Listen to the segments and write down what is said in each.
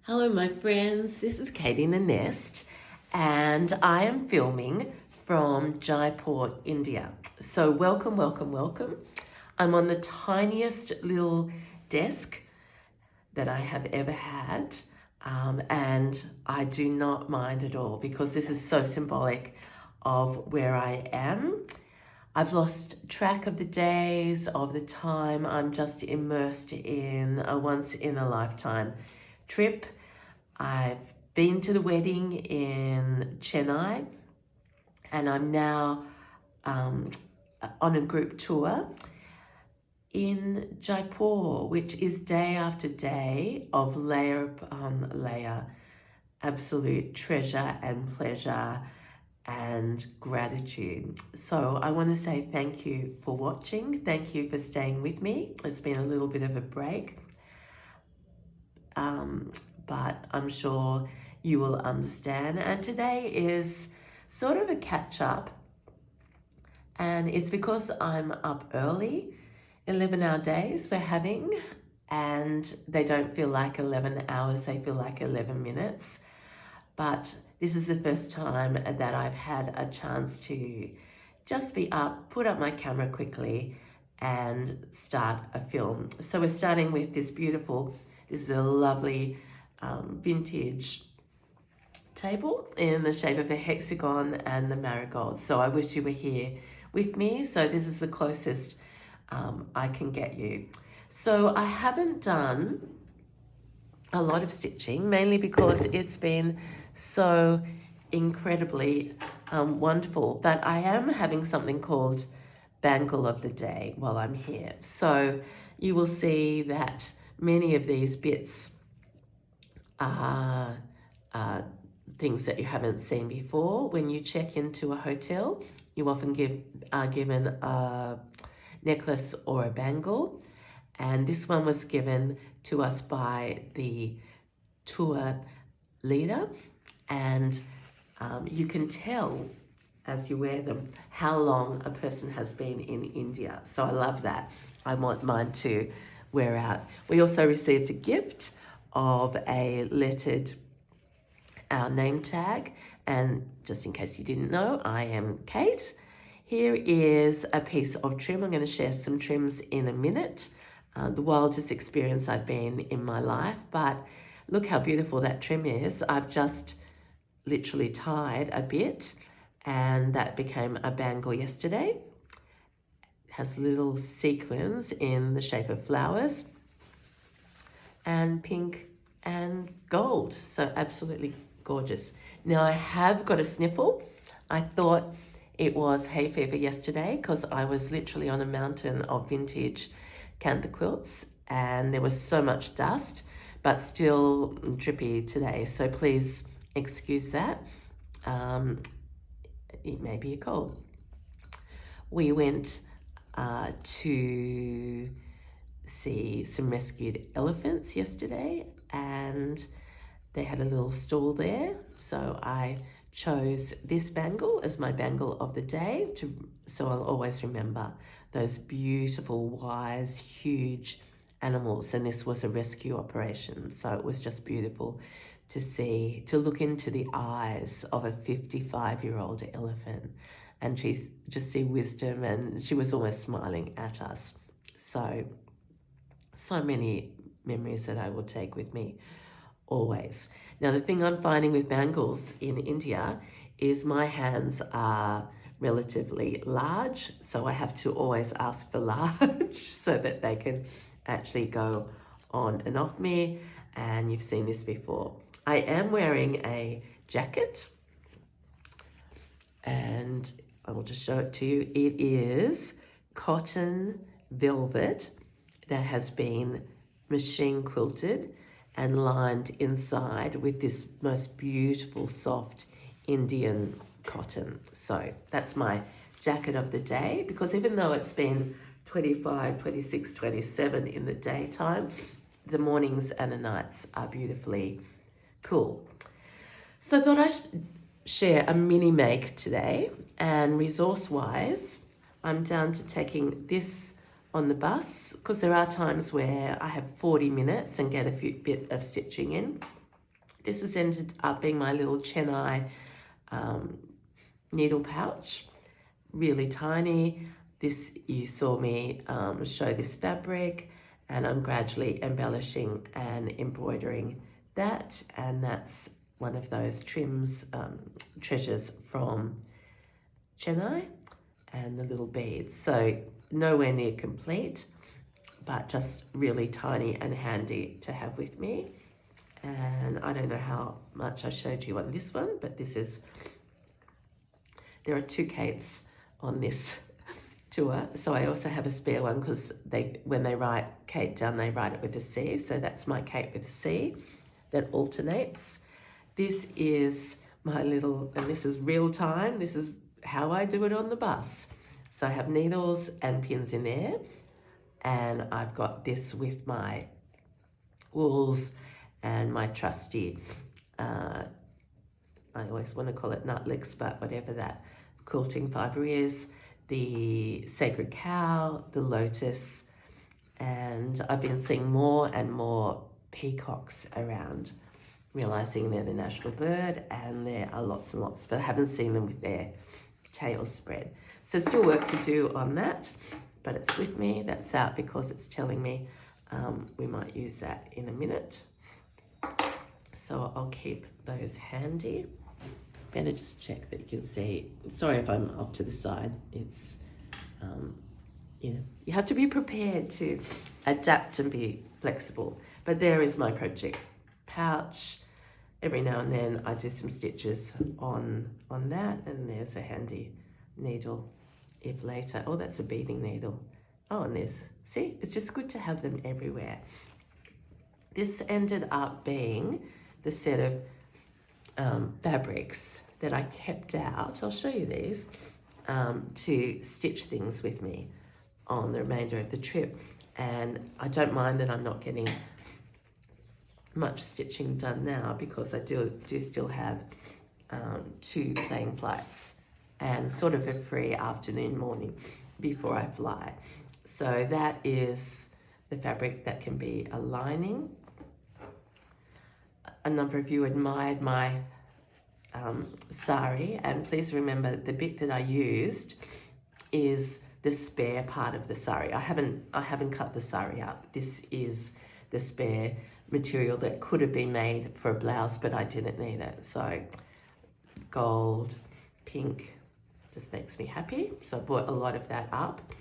Hello, my friends. This is Katie in the Nest, and I am filming from Jaipur, India. So, welcome, welcome, welcome. I'm on the tiniest little desk that I have ever had, and I do not mind at all because this is so symbolic of where I am. I've lost track of the days, of the time. I'm just immersed in a once in a lifetime trip. I've been to the wedding in Chennai, and I'm now um, on a group tour in Jaipur, which is day after day of layer upon layer, absolute treasure and pleasure and gratitude. So I want to say thank you for watching. Thank you for staying with me. It's been a little bit of a break. Um, but I'm sure you will understand. And today is sort of a catch up, and it's because I'm up early. 11-hour days we're having, and they don't feel like 11 hours, they feel like 11 minutes. But this is the first time that I've had a chance to just be up, put up my camera quickly, and start a film. So we're starting with this is a lovely vintage table in the shape of a hexagon and the marigolds. So I wish you were here with me. So this is the closest I can get you. So I haven't done a lot of stitching, mainly because it's been so incredibly wonderful. But I am having something called Bangle of the Day while I'm here. So you will see that many of these bits are things that you haven't seen before. When you check into a hotel, you often are given a necklace or a bangle, and this one was given to us by the tour leader, and you can tell as you wear them how long a person has been in India. So I love that. I want mine to wear out. We also received a gift of a lettered name tag, and just in case you didn't know, I am Kate. Here is a piece of trim. I'm going to share some trims in a minute. The wildest experience I've been in my life, but look how beautiful that trim is. I've just literally tied a bit, and that became a bangle yesterday. It has little sequins in the shape of flowers and pink and gold, so absolutely gorgeous. Now I have got a sniffle. I thought it was hay fever yesterday because I was literally on a mountain of vintage Canva quilts, and there was so much dust, but still drippy today, so please excuse that. It may be a cold. We went to see some rescued elephants yesterday, and they had a little stall there, so I chose this bangle as my bangle of the day so I'll always remember those beautiful, wise, huge animals. And this was a rescue operation, so it was just beautiful to look into the eyes of a 55-year-old elephant and just see wisdom, and she was almost smiling at us. So many memories that I will take with me always. Now, the thing I'm finding with bangles in India is my hands are relatively large, so I have to always ask for large so that they can actually go on and off me, and you've seen this before. I am wearing a jacket, and I will just show it to you. It is cotton velvet that has been machine quilted and lined inside with this most beautiful soft Indian cotton. So that's my jacket of the day, because even though it's been 25, 26, 27 in the daytime, the mornings and the nights are beautifully cool. So I thought I'd share a mini make today, and resource wise, I'm down to taking this on the bus because there are times where I have 40 minutes and get a bit of stitching in. This has ended up being my little Chennai needle pouch, really tiny. This, you saw me show this fabric, and I'm gradually embellishing and embroidering that, and that's one of those trims, treasures from Chennai, and the little beads. So nowhere near complete, but just really tiny and handy to have with me. And I don't know how much I showed you on this one, but this is, there are 2 Kates on this tour. So I also have a spare one because when they write Kate down, they write it with a C. So that's my Kate with a C that alternates. This is my little, and this is real time. This is how I do it on the bus. So I have needles and pins in there, and I've got this with my wools and my trusty, I always want to call it nutlicks, but whatever that quilting fibre is, the sacred cow, the lotus, and I've been seeing more and more peacocks around, realising they're the national bird, and there are lots and lots, but I haven't seen them with their tails spread. So still work to do on that, but it's with me. That's out because it's telling me we might use that in a minute. So I'll keep those handy. Better just check that you can see. Sorry if I'm off to the side. It's, you know, you have to be prepared to adapt and be flexible. But there is my project pouch. Every now and then I do some stitches on that, and there's a handy needle if later. Oh, that's a beading needle. Oh, and there's, see, it's just good to have them everywhere. This ended up being the set of fabrics that I kept out. I'll show you these, to stitch things with me on the remainder of the trip. And I don't mind that I'm not getting much stitching done now, because I do still have 2 plane flights and sort of a free afternoon, morning before I fly. So that is the fabric that can be a lining. A number of you admired my sari, and please remember the bit that I used is the spare part of the sari. I haven't cut the sari up. This is the spare material that could have been made for a blouse, but I didn't need it. So gold, pink, just makes me happy. So I bought a lot of that up.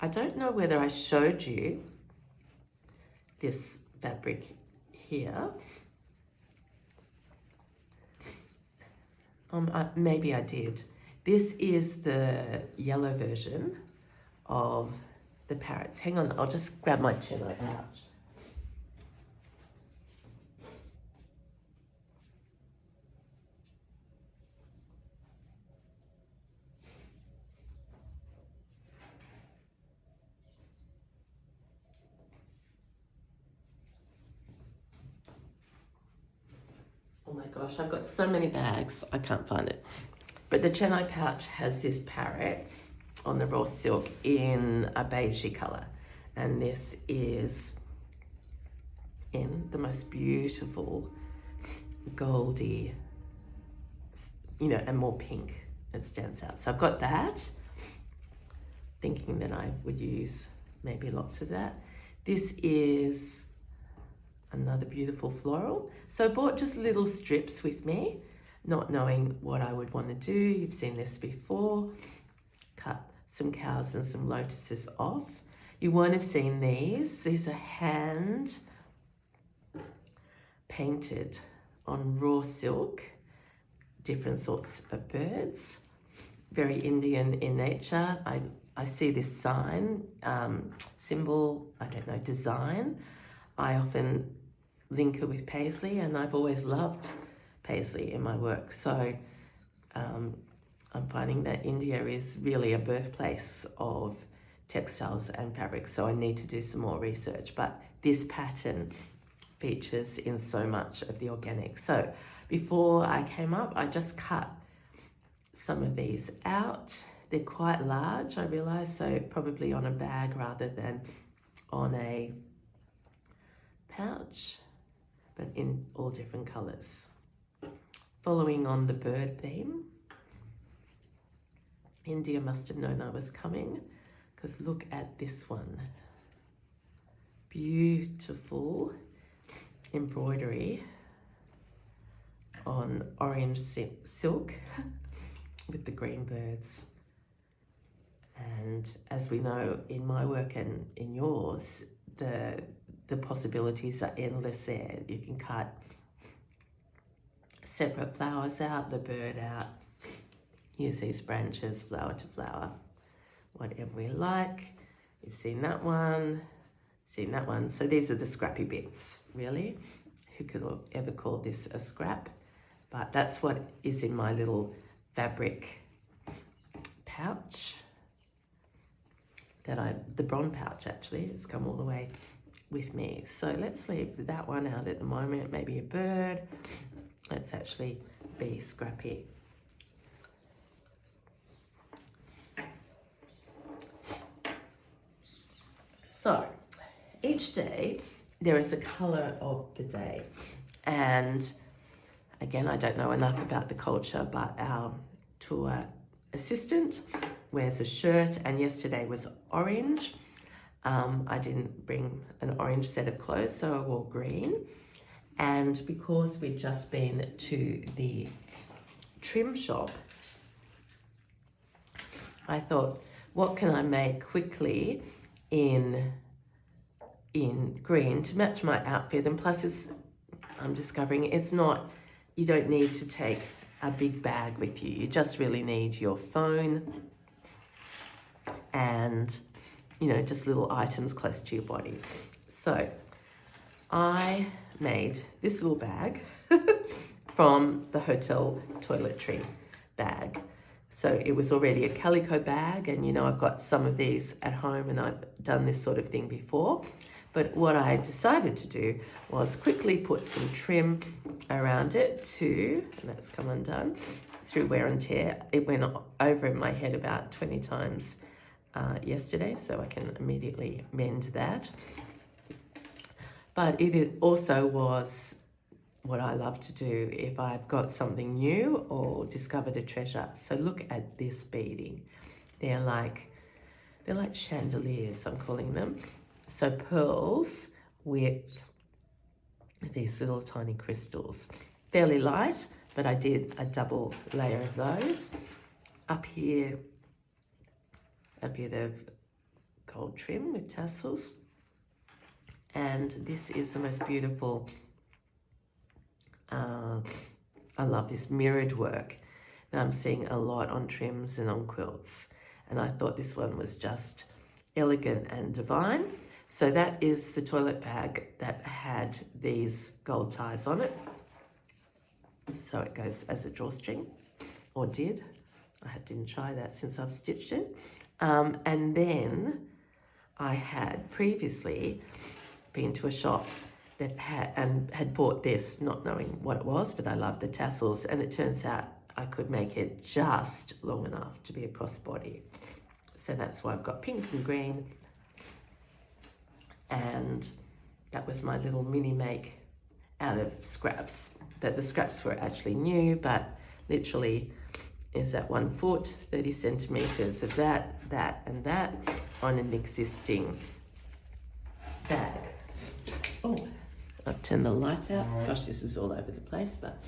I don't know whether I showed you this fabric here. Maybe I did. This is the yellow version of the parrots. Hang on, I'll just grab my Chennai pouch. Oh my gosh, I've got so many bags, I can't find it. But the Chennai pouch has this parrot on the raw silk in a beigey colour. And this is in the most beautiful goldy, you know, and more pink. It stands out. So I've got that, thinking that I would use maybe lots of that. This is another beautiful floral. So I bought just little strips with me, not knowing what I would want to do. You've seen this before. Cut some cows and some lotuses off. You won't have seen these. These are hand painted on raw silk, different sorts of birds, very Indian in nature. I see this sign, symbol, I don't know, design. I often link it with paisley, and I've always loved paisley in my work. So I'm finding that India is really a birthplace of textiles and fabrics, so I need to do some more research. But this pattern features in so much of the organic. So before I came up, I just cut some of these out. They're quite large, I realise, so probably on a bag rather than on a pouch. but in all different colours. Following on the bird theme, India must have known I was coming, because look at this one. Beautiful embroidery on orange silk with the green birds. And as we know in my work and in yours, the possibilities are endless there. You can cut separate flowers out, the bird out, use these branches, flower to flower, whatever we like. You've seen that one, seen that one. So these are the scrappy bits, really. Who could have ever called this a scrap? But that's what is in my little fabric pouch. The bronze pouch actually, it's come all the way with me. So let's leave that one out at the moment, maybe a bird. Let's actually be scrappy. So each day there is a colour of the day, and again, I don't know enough about the culture, but our tour assistant wears a shirt, and yesterday was orange. I didn't bring an orange set of clothes, so I wore green. And because we'd just been to the trim shop, I thought, what can I make quickly in green to match my outfit? And plus, I'm discovering it's not, you don't need to take a big bag with you. You just really need your phone and, you know, just little items close to your body. So I made this little bag from the hotel toiletry bag. So it was already a calico bag, and you know, I've got some of these at home and I've done this sort of thing before. But what I decided to do was quickly put some trim around it and that's come undone through wear and tear. It went over my head about 20 times yesterday, so I can immediately mend that. But it also was what I love to do if I've got something new or discovered a treasure. So look at this beading. They're like chandeliers, I'm calling them. So pearls with these little tiny crystals. Fairly light, but I did a double layer of those. Up here, a bit of gold trim with tassels. And this is the most beautiful, I love this mirrored work that I'm seeing a lot on trims and on quilts. And I thought this one was just elegant and divine. So that is the toilet bag that had these gold ties on it. So it goes as a drawstring, or did. I didn't try that since I've stitched it. And then I had previously been to a shop that had bought this, not knowing what it was, but I love the tassels, and it turns out I could make it just long enough to be a crossbody. So that's why I've got pink and green. And that was my little mini make out of scraps. But the scraps were actually new, but literally is that 1 foot, 30 centimeters of that, and that on an existing bag. Oh, I've turned the light out. Gosh, this is all over the place, but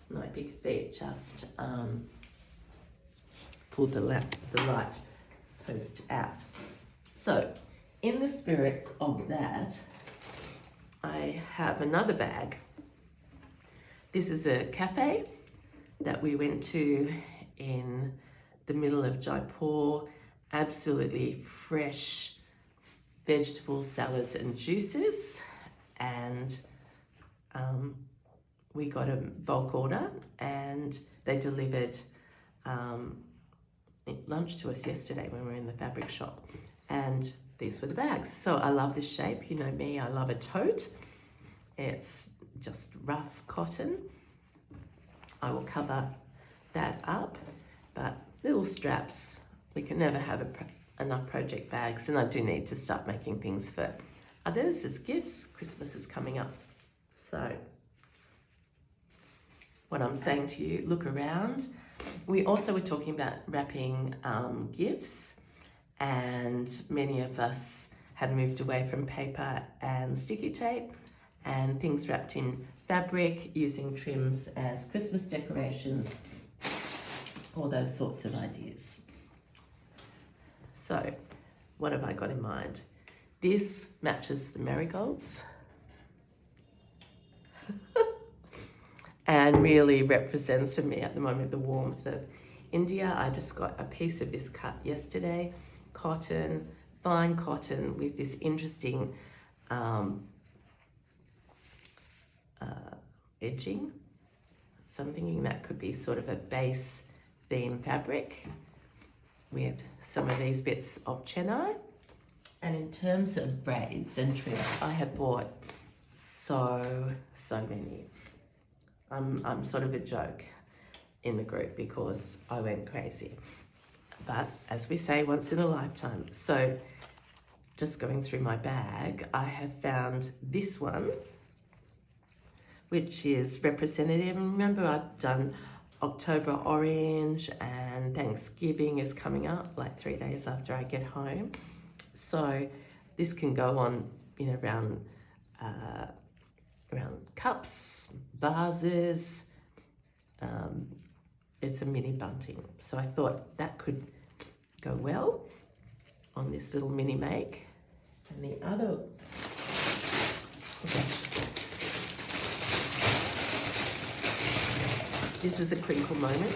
my big feet just pulled the light post out. So, in the spirit of that, I have another bag. This is a cafe that we went to in the middle of Jaipur. Absolutely fresh vegetable salads and juices, and we got a bulk order and they delivered lunch to us yesterday when we were in the fabric shop, and these were the bags. So I love this shape. You know me, I love a tote. It's just rough cotton. I will cover that up, but little straps. We can never have enough project bags, and I do need to start making things for others as gifts. Christmas is coming up. So what I'm saying to you, look around. We also were talking about wrapping gifts, and many of us have moved away from paper and sticky tape and things wrapped in fabric, using trims as Christmas decorations, all those sorts of ideas. So what have I got in mind? This matches the marigolds and really represents for me at the moment the warmth of India. I just got a piece of this cut yesterday, cotton, fine cotton with this interesting edging. So I'm thinking that could be sort of a base theme fabric with some of these bits of chennai. And in terms of braids and trims, I have bought so many. I'm sort of a joke in the group because I went crazy. But as we say, once in a lifetime. So just going through my bag, I have found this one, which is representative. Remember, I've done October orange, and Thanksgiving is coming up like 3 days after I get home. So this can go on, you know, around cups, vases. It's a mini bunting. So I thought that could go well on this little mini make. And the other, okay. This is a crinkle moment.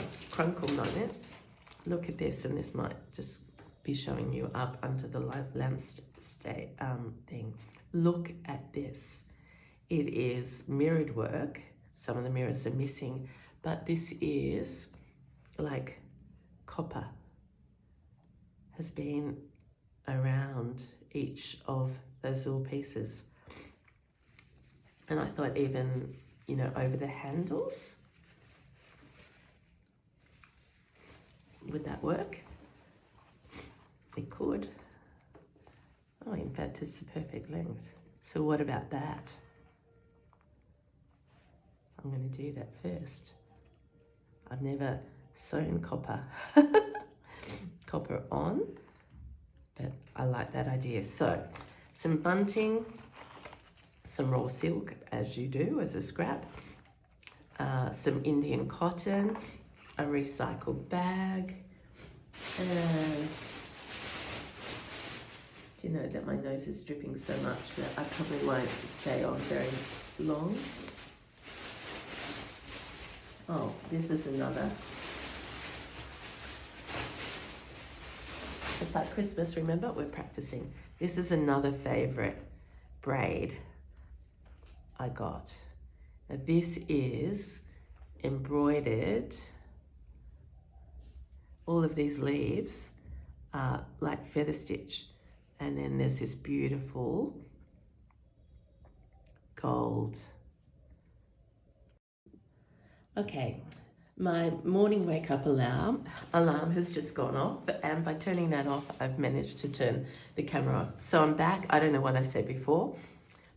Look at this, and this might just be showing you up under the lamp thing. Look at this. It is mirrored work. Some of the mirrors are missing, but this is like copper has been around each of those little pieces. And I thought even, you know, over the handles, would that work? It could. Oh, in fact, it's the perfect length. So what about that? I'm going to do that first. I've never sewn copper on, but I like that idea. So some bunting, some raw silk, as you do as a scrap, some Indian cotton, a recycled bag, and do you know that my nose is dripping so much that I probably won't stay on very long. Oh, this is another. It's like Christmas, remember? We're practicing. This is another favorite braid I got. Now this is embroidered. All of these leaves are like feather stitch. And then there's this beautiful gold. Okay, my morning wake up alarm has just gone off, and by turning that off, I've managed to turn the camera off. So I'm back. I don't know what I said before,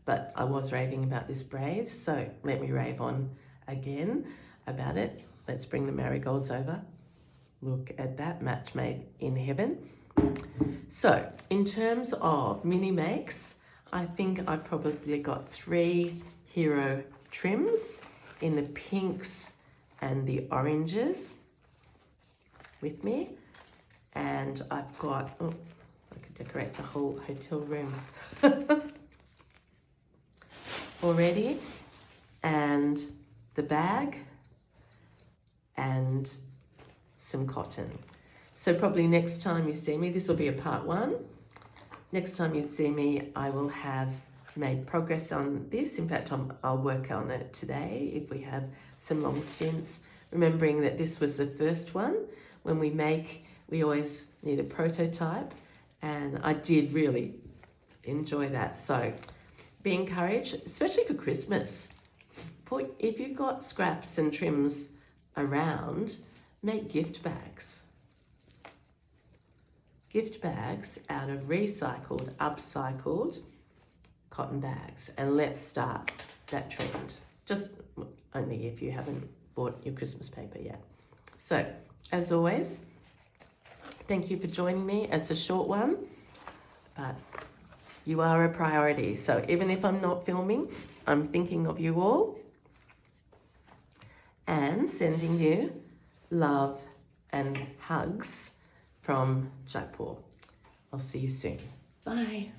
but I was raving about this braid, so let me rave on again about it. Let's bring the marigolds over. Look at that, match made in heaven. So in terms of mini makes, I think I probably got 3 hero trims in the pinks and the oranges with me. And I've got, oh, I could decorate the whole hotel room already. And the bag and some cotton. So probably next time you see me, this will be a part 1. Next time you see me, I will have made progress on this. In fact, I'll work on it today if we have some long stints. Remembering that this was the first one. When we make, we always need a prototype, and I did really enjoy that. So be encouraged, especially for Christmas. If you've got scraps and trims around, make gift bags. gift bags out of recycled, upcycled cotton bags. And let's start that trend. Just only if you haven't bought your Christmas paper yet. So, as always, thank you for joining me. It's a short one, but you are a priority. So even if I'm not filming, I'm thinking of you all and sending you love and hugs from Jaipur. I'll see you soon. Bye.